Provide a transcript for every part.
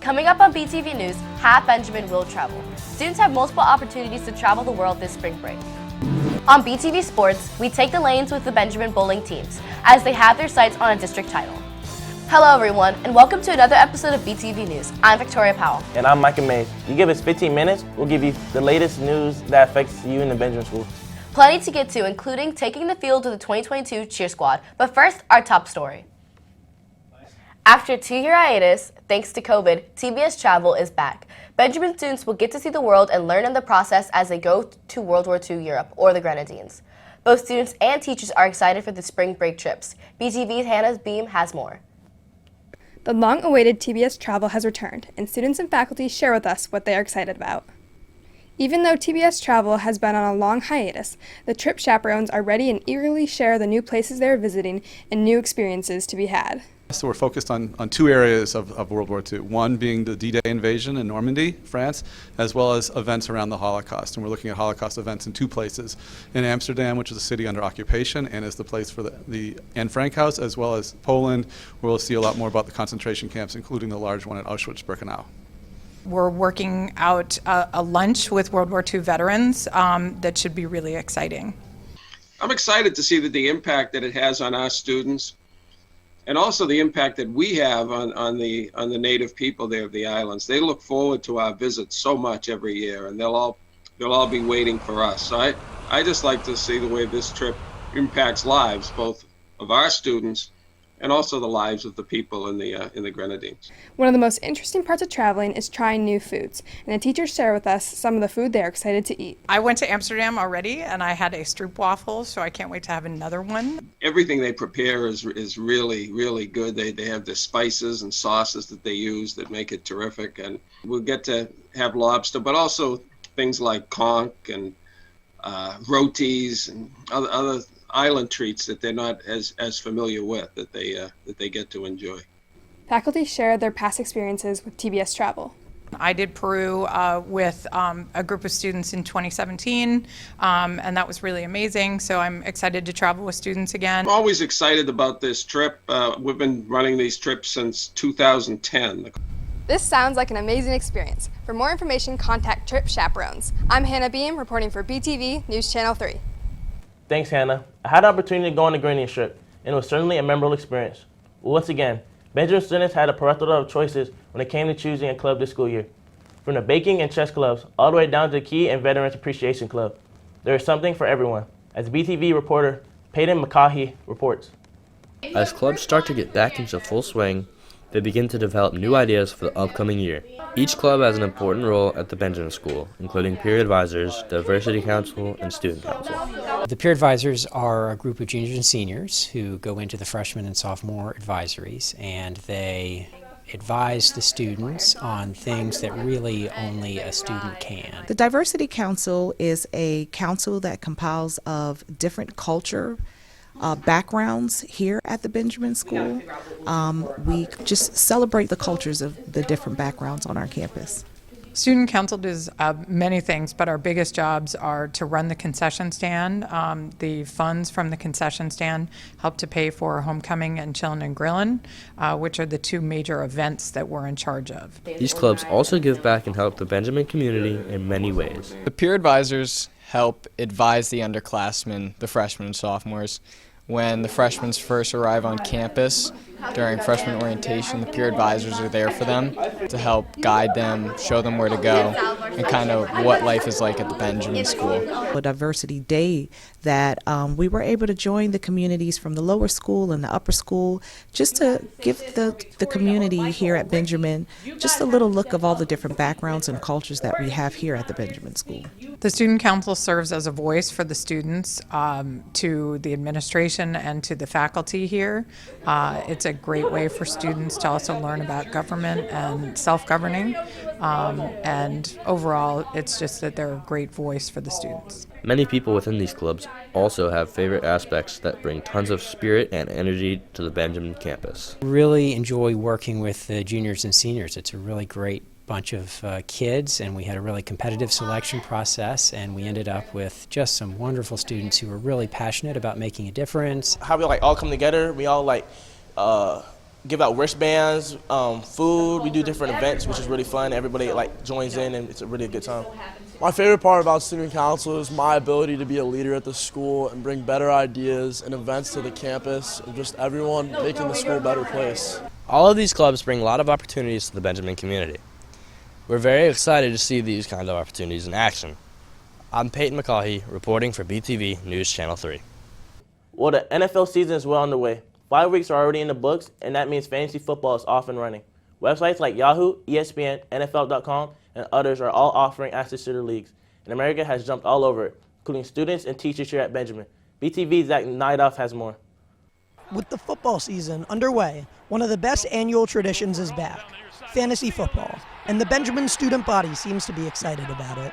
Coming up on BTV News, Half Benjamin will travel. Students have multiple opportunities to travel the world this spring break. On BTV Sports, we take the lanes with the Benjamin bowling teams as they have their sights on a district title. Hello everyone, and welcome to another episode of BTV News. I'm Victoria Powell. And I'm Micah Mays. You give us 15 minutes, we'll give you the latest news that affects you in the Benjamin School. Plenty to get to, including taking the field to the 2022 cheer squad. But first, our top story. After a 2-year hiatus, thanks to COVID, TBS travel is back. Benjamin students will get to see the world and learn in the process as they go to World War II Europe or the Grenadines. Both students and teachers are excited for the spring break trips. BTV's Hannah Beam has more. The long-awaited TBS travel has returned, and students and faculty share with us what they are excited about. Even though TBS travel has been on a long hiatus, the trip chaperones are ready and eagerly share the new places they are visiting and new experiences to be had. So we're focused on two areas of World War II, one being the D-Day invasion in Normandy, France, as well as events around the Holocaust. And we're looking at Holocaust events in two places, in Amsterdam, which is a city under occupation and is the place for the Anne Frank House, as well as Poland, where we'll see a lot more about the concentration camps, including the large one at Auschwitz-Birkenau. We're working out a lunch with World War II veterans that should be really exciting. I'm excited to see the impact that it has on our students, and also the impact that we have on the native people there of the islands. They look forward to our visits so much every year, and they'll all be waiting for us. So I just like to see the way this trip impacts lives, both of our students and also the lives of the people in the Grenadines. One of the most interesting parts of traveling is trying new foods, and the teachers share with us some of the food they are excited to eat. I went to Amsterdam already, and I had a stroopwafel, so I can't wait to have another one. Everything they prepare is really, really good. They have the spices and sauces that they use that make it terrific, and we'll get to have lobster, but also things like conch and rotis and other island treats that they're not as familiar with, that they get to enjoy. Faculty share their past experiences with TBS travel. I did Peru with a group of students in 2017, and that was really amazing, so I'm excited to travel with students again. I'm always excited about this trip. We've been running these trips since 2010. This sounds like an amazing experience. For more information, contact Trip Chaperones. I'm Hannah Beam, reporting for BTV News Channel 3. Thanks, Hannah. I had the opportunity to go on the Grenadian trip, and it was certainly a memorable experience. Once again, Benjamin students had a plethora of choices when it came to choosing a club this school year. From the baking and chess clubs, all the way down to the Key and Veterans Appreciation Club. There is something for everyone, as BTV reporter Peyton McCaughey reports. As clubs start to get back into full swing, they begin to develop new ideas for the upcoming year. Each club has an important role at the Benjamin School, including peer advisors, diversity council, and student council. The peer advisors are a group of juniors and seniors who go into the freshman and sophomore advisories, and they advise the students on things that really only a student can. The Diversity Council is a council that compiles of different culture backgrounds here at the Benjamin School. We just celebrate the cultures of the different backgrounds on our campus. Student Council does many things, but our biggest jobs are to run the concession stand. The funds from the concession stand help to pay for Homecoming and Chillin' and Grillin', which are the two major events that we're in charge of. These clubs also give back and help the Benjamin community in many ways. The peer advisors help advise the underclassmen, the freshmen and sophomores. When the freshmen first arrive on campus during freshman orientation, the peer advisors are there for them to help guide them, show them where to go, and kind of what life is like at the Benjamin School. A diversity day that we were able to join the communities from the lower school and the upper school, just to give the community here at Benjamin just a little look of all the different backgrounds and cultures that we have here at the Benjamin School. The Student Council serves as a voice for the students to the administration and to the faculty here. It's a great way for students to also learn about government and self-governing, and overall it's just that they're a great voice for the students. Many people within these clubs also have favorite aspects that bring tons of spirit and energy to the Benjamin campus. Really enjoy working with the juniors and seniors. It's a really great bunch of kids, and we had a really competitive selection process, and we ended up with just some wonderful students who were really passionate about making a difference. How we all come together, we all give out wristbands, food. We do different events, which is really fun. Everybody joins in, and it's a really good time. My favorite part about student council is my ability to be a leader at the school and bring better ideas and events to the campus, and just everyone making the school a better place. All of these clubs bring a lot of opportunities to the Benjamin community. We're very excited to see these kind of opportunities in action. I'm Peyton McCaughey, reporting for BTV News Channel 3. Well, the NFL season is well underway. 5 weeks are already in the books, and that means fantasy football is off and running. Websites like Yahoo, ESPN, NFL.com, and others are all offering access to the leagues, and America has jumped all over it, including students and teachers here at Benjamin. BTV's Zach Nidoff has more. With the football season underway, one of the best annual traditions is back, fantasy football, and the Benjamin student body seems to be excited about it.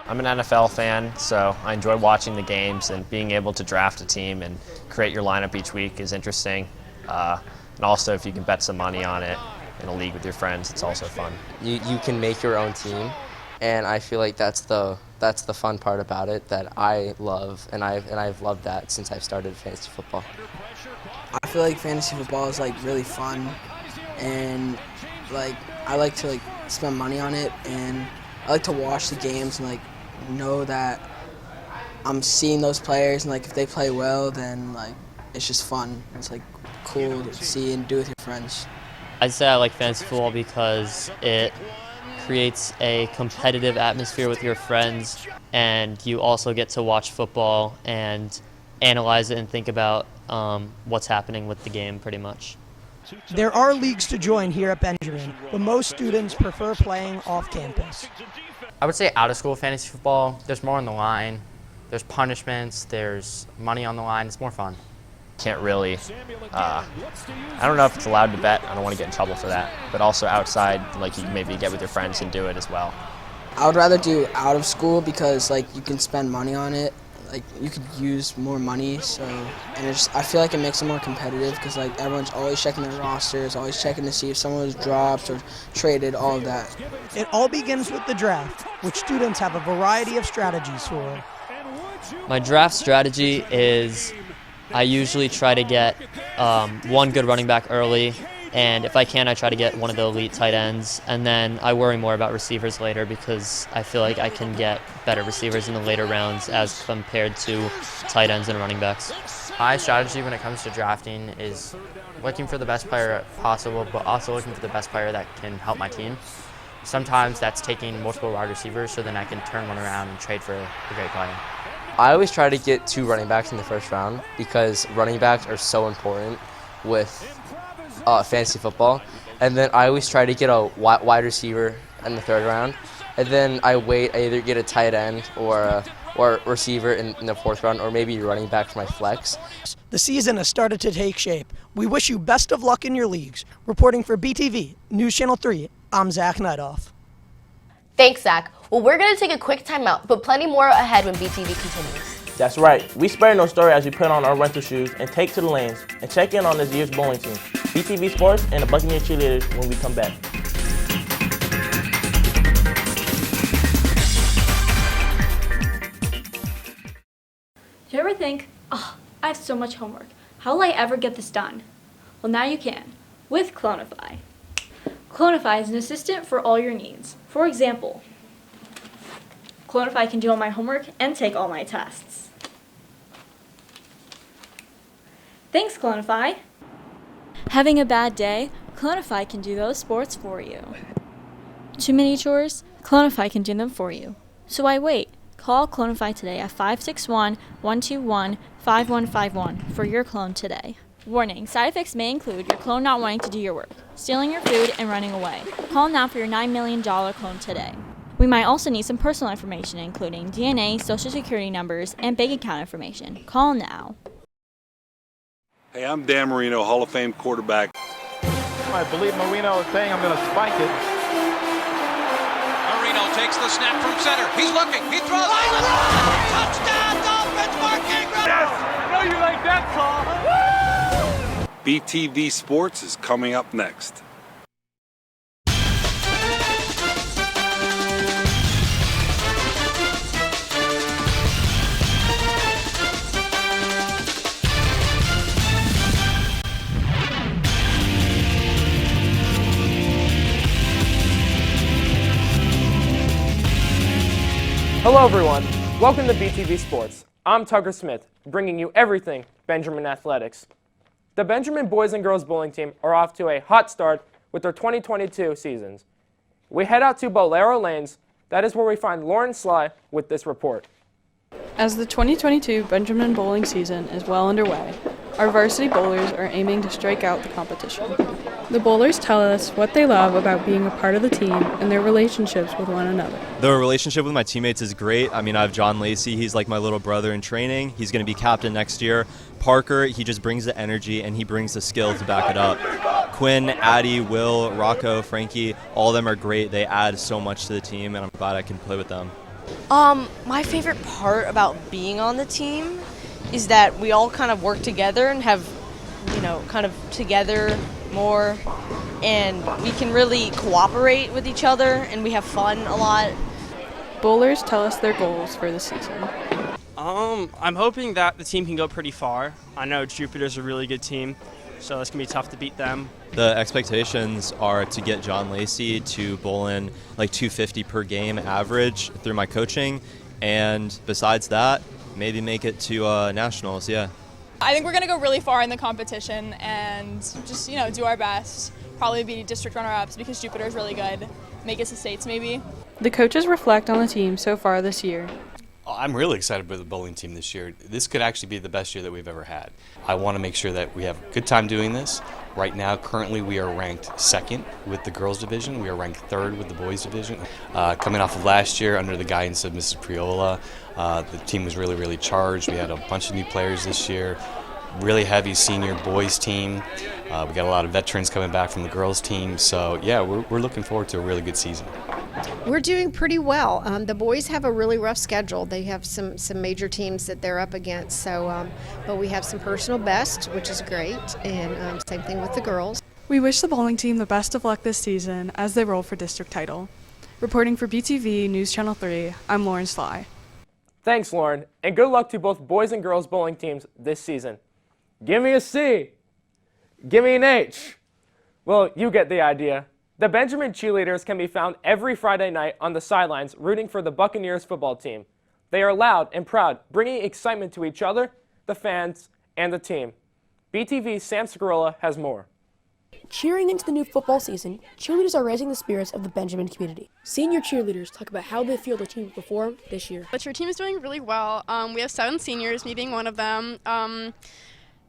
I'm an NFL fan, so I enjoy watching the games, and being able to draft a team and create your lineup each week is interesting. And also, if you can bet some money on it in a league with your friends, it's also fun. You can make your own team, and I feel like that's the fun part about it that I love, and I've loved that since I've started fantasy football. I feel like fantasy football is really fun, and I like to spend money on it, and I like to watch the games and know that I'm seeing those players, and if they play well, then it's just fun. It's cool to see and do with your friends. I'd say I like fantasy football because it creates a competitive atmosphere with your friends, and you also get to watch football and analyze it and think about what's happening with the game pretty much. There are leagues to join here at Benjamin, but most students prefer playing off campus. I would say out of school fantasy football, there's more on the line. There's punishments, there's money on the line, it's more fun. Can't really, I don't know if it's allowed to bet, I don't want to get in trouble for that, but also outside, you can maybe get with your friends and do it as well. I would rather do out of school because you can spend money on it. You could use more money, and I feel like it makes it more competitive because everyone's always checking their rosters, always checking to see if someone was dropped or traded, all of that. It all begins with the draft, which students have a variety of strategies for. My draft strategy is I usually try to get one good running back early, and if I can, I try to get one of the elite tight ends, and then I worry more about receivers later because I feel like I can get better receivers in the later rounds as compared to tight ends and running backs. My strategy when it comes to drafting is looking for the best player possible, but also looking for the best player that can help my team. Sometimes that's taking multiple wide receivers, so then I can turn one around and trade for a great player. I always try to get 2 running backs in the first round because running backs are so important with fantasy football. And then I always try to get a wide receiver in the 3rd round. And then I either get a tight end or a receiver in the 4th round, or maybe a running back for my flex. The season has started to take shape. We wish you best of luck in your leagues. Reporting for BTV News Channel 3, I'm Zach Nidoff. Thanks, Zach. Well, we're going to take a quick timeout, but plenty more ahead when BTV continues. That's right. We spare no story as we put on our rental shoes and take to the lanes and check in on this year's bowling team. BTV Sports and the Buccaneer Cheerleaders when we come back. Do you ever think, oh, I have so much homework. How will I ever get this done? Well, now you can, with Clonify. Clonify is an assistant for all your needs. For example, Clonify can do all my homework and take all my tests. Thanks, Clonify. Having a bad day? Clonify can do those sports for you. Too many chores? Clonify can do them for you. So why wait? Call Clonify today at 561-121-5151 for your clone today. Warning, side effects may include your clone not wanting to do your work, stealing your food, and running away. Call now for your $9 million clone today. We might also need some personal information, including DNA, social security numbers, and bank account information. Call now. Hey, I'm Dan Marino, Hall of Fame quarterback. I believe Marino is saying I'm going to spike it. Marino takes the snap from center. He's looking. He throws. Touchdown, Dolphins, Mark Ingram. Yes, I know you like that call. BTV Sports is coming up next. Hello everyone, welcome to BTV Sports. I'm Tucker Smith, bringing you everything Benjamin Athletics. The Benjamin boys and girls bowling team are off to a hot start with their 2022 seasons. We head out to Bolero Lanes, that is where we find Lauren Sly with this report. As the 2022 Benjamin bowling season is well underway, our varsity bowlers are aiming to strike out the competition. The bowlers tell us what they love about being a part of the team and their relationships with one another. The relationship with my teammates is great. I mean, I have John Lacey. He's like my little brother in training. He's going to be captain next year. Parker, he just brings the energy and he brings the skill to back it up. Quinn, Addie, Will, Rocco, Frankie, all of them are great. They add so much to the team, and I'm glad I can play with them. My favorite part about being on the team is that we all kind of work together and have, kind of together more, and we can really cooperate with each other, and we have fun a lot. Bowlers tell us their goals for the season. I'm hoping that the team can go pretty far. I know Jupiter's a really good team, so it's going to be tough to beat them. The expectations are to get John Lacey to bowl in like 250 per game average through my coaching, and besides that, maybe make it to nationals, yeah. I think we're going to go really far in the competition and just, do our best. Probably be district runner-ups because Jupiter's really good. Make it to states maybe. The coaches reflect on the team so far this year. I'm really excited about the bowling team this year. This could actually be the best year that we've ever had. I want to make sure that we have a good time doing this. Right now, currently, we are ranked second with the girls division. We are ranked third with the boys division. Coming off of last year under the guidance of Mrs. Priola, the team was really, really charged. We had a bunch of new players this year. Really heavy senior boys team. We got a lot of veterans coming back from the girls team. So, yeah, we're looking forward to a really good season. We're doing pretty well. The boys have a really rough schedule. They have some major teams that they're up against. So, but we have some personal best, which is great, and same thing with the girls. We wish the bowling team the best of luck this season as they roll for district title. Reporting for BTV News Channel 3, I'm Lauren Sly. Thanks, Lauren, and good luck to both boys and girls bowling teams this season. Give me a C. Give me an H. Well, you get the idea. The Benjamin cheerleaders can be found every Friday night on the sidelines rooting for the Buccaneers football team. They are loud and proud, bringing excitement to each other, the fans, and the team. BTV's Sam Scarola has more. Cheering into the new football season, cheerleaders are raising the spirits of the Benjamin community. Senior cheerleaders talk about how they feel the team will perform this year. The cheer team is doing really well. We have 7 seniors, me being one of them.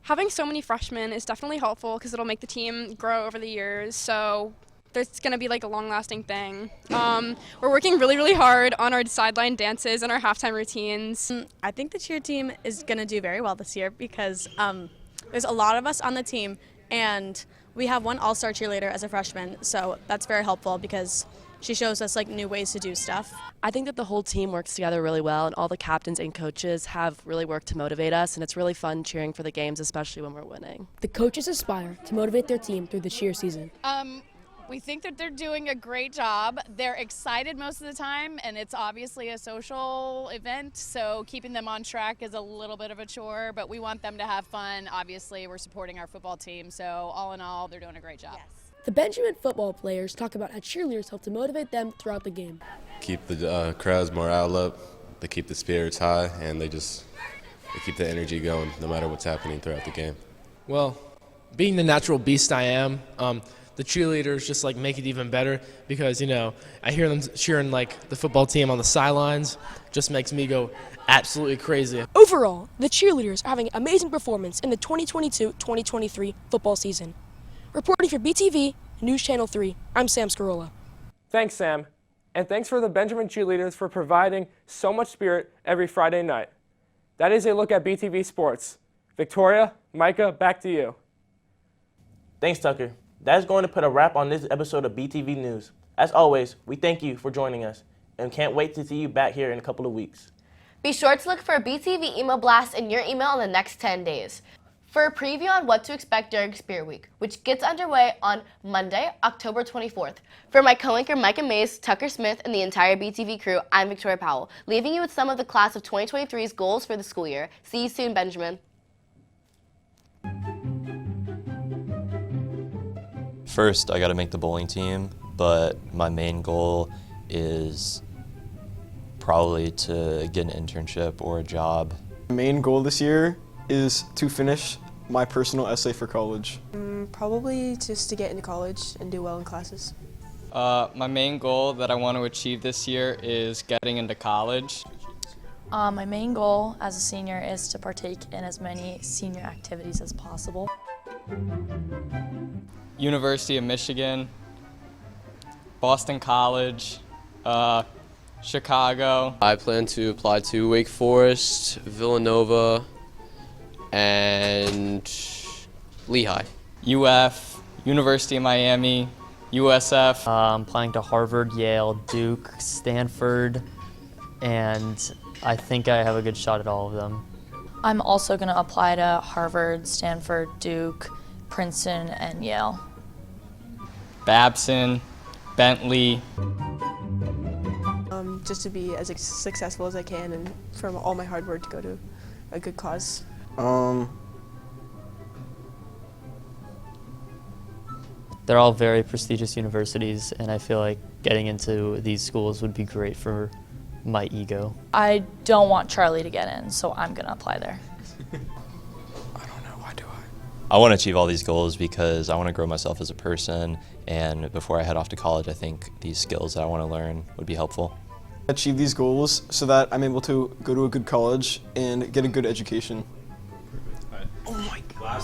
Having so many freshmen is definitely helpful because it'll make the team grow over the years. So there's going to be like a long-lasting thing. We're working really, really hard on our sideline dances and our halftime routines. I think the cheer team is going to do very well this year because there's a lot of us on the team, and we have one all-star cheerleader as a freshman, so that's very helpful because she shows us like new ways to do stuff. I think that the whole team works together really well, and all the captains and coaches have really worked to motivate us, and it's really fun cheering for the games, especially when we're winning. The coaches aspire to motivate their team through the cheer season. We think that they're doing a great job. They're excited most of the time, and it's obviously a social event, so keeping them on track is a little bit of a chore, but we want them to have fun. Obviously, we're supporting our football team, so all in all, they're doing a great job. Yes. The Benjamin football players talk about how cheerleaders help to motivate them throughout the game. Keep the crowd's morale up, they keep the spirits high, and they keep the energy going no matter what's happening throughout the game. Well, being the natural beast I am, the cheerleaders just like make it even better because, I hear them cheering like the football team on the sidelines. Just makes me go absolutely crazy. Overall, the cheerleaders are having an amazing performance in the 2022-2023 football season. Reporting for BTV News Channel 3, I'm Sam Scarola. Thanks, Sam. And thanks for the Benjamin cheerleaders for providing so much spirit every Friday night. That is a look at BTV Sports. Victoria, Micah, back to you. Thanks, Tucker. That's going to put a wrap on this episode of BTV News. As always, we thank you for joining us and can't wait to see you back here in a couple of weeks. Be sure to look for a BTV email blast in your email in the next 10 days for a preview on what to expect during Spirit Week, which gets underway on Monday, October 24th. For my co-anchor Micah Mays, Tucker Smith, and the entire BTV crew, I'm Victoria Powell, leaving you with some of the class of 2023's goals for the school year. See you soon, Benjamin. First, I got to make the bowling team, but my main goal is probably to get an internship or a job. My main goal this year is to finish my personal essay for college. Probably just to get into college and do well in classes. My main goal that I want to achieve this year is getting into college. My main goal as a senior is to partake in as many senior activities as possible. University of Michigan, Boston College, Chicago. I plan to apply to Wake Forest, Villanova, and Lehigh. UF, University of Miami, USF. I'm planning to Harvard, Yale, Duke, Stanford, and I think I have a good shot at all of them. I'm also going to apply to Harvard, Stanford, Duke, Princeton, and Yale. Babson, Bentley. Just to be as successful as I can and from all my hard work to go to a good cause. They're all very prestigious universities, and I feel like getting into these schools would be great for my ego. I don't want Charlie to get in, so I'm going to apply there. I want to achieve all these goals because I want to grow myself as a person, and before I head off to college, I think these skills that I want to learn would be helpful. Achieve these goals so that I'm able to go to a good college and get a good education. Oh my God.